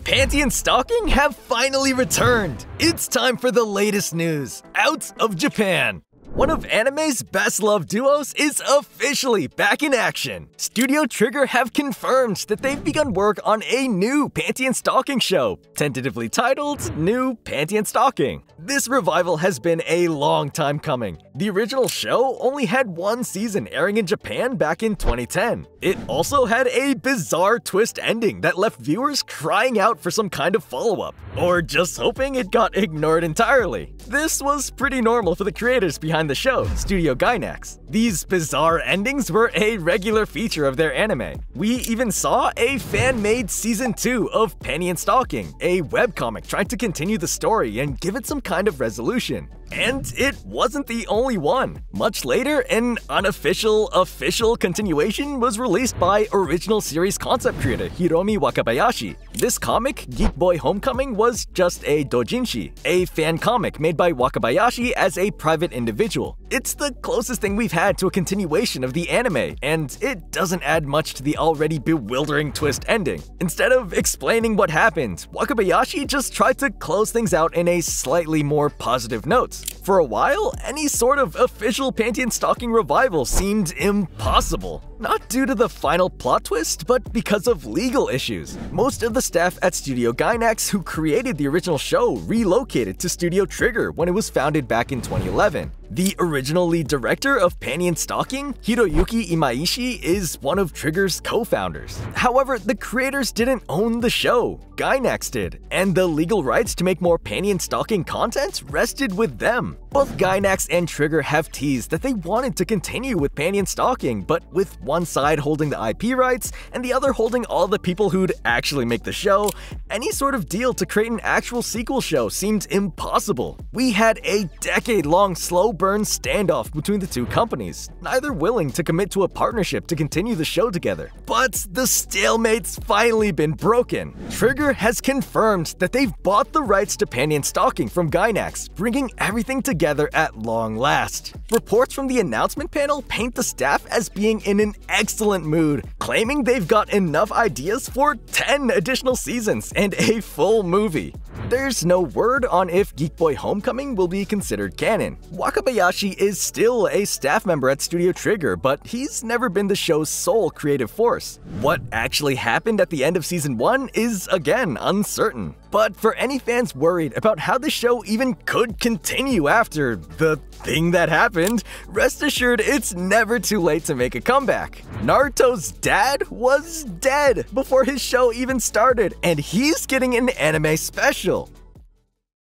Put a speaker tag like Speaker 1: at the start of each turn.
Speaker 1: Panty and Stocking have finally returned! It's time for the latest news out of Japan! One of anime's best-loved duos is officially back in action. Studio Trigger have confirmed that they've begun work on a new Panty and Stocking show, tentatively titled New Panty and Stocking. This revival has been a long time coming. The original show only had one season airing in Japan back in 2010. It also had a bizarre twist ending that left viewers crying out for some kind of follow-up, or just hoping it got ignored entirely. This was pretty normal for the creators behind the show, Studio Gainax. These bizarre endings were a regular feature of their anime. We even saw a fan-made Season 2 of Panty and Stocking, a webcomic trying to continue the story and give it some kind of resolution. And it wasn't the only one. Much later, an unofficial official continuation was released by original series concept creator Hiromi Wakabayashi. This comic, Geek Boy Homecoming, was just a doujinshi, a fan comic made by Wakabayashi as a private individual. It's the closest thing we've had to a continuation of the anime, and it doesn't add much to the already bewildering twist ending. Instead of explaining what happened, Wakabayashi just tried to close things out in a slightly more positive note. For a while, any sort of official Panty and Stocking revival seemed impossible. Not due to the final plot twist, but because of legal issues. Most of the staff at Studio Gainax who created the original show relocated to Studio Trigger when it was founded back in 2011. The original lead director of Panty and Stocking, Hiroyuki Imaishi, is one of Trigger's co-founders. However, the creators didn't own the show, Gainax did, and the legal rights to make more Panty and Stocking content rested with them. Both Gainax and Trigger have teased that they wanted to continue with Panty and Stocking, but with one side holding the IP rights and the other holding all the people who'd actually make the show, any sort of deal to create an actual sequel show seemed impossible. We had a decade-long slow burn standoff between the two companies, neither willing to commit to a partnership to continue the show together. But the stalemate's finally been broken. Trigger has confirmed that they've bought the rights to Panty and Stocking from Gainax, bringing everything together at long last. Reports from the announcement panel paint the staff as being in an excellent mood, claiming they've got enough ideas for 10 additional seasons and a full movie. There's no word on if Geek Boy Homecoming will be considered canon. Wakabayashi is still a staff member at Studio Trigger, but he's never been the show's sole creative force. What actually happened at the end of Season 1 is, again, uncertain. But for any fans worried about how the show even could continue after the thing that happened, rest assured it's never too late to make a comeback. Naruto's dad was dead before his show even started, and he's getting an anime special.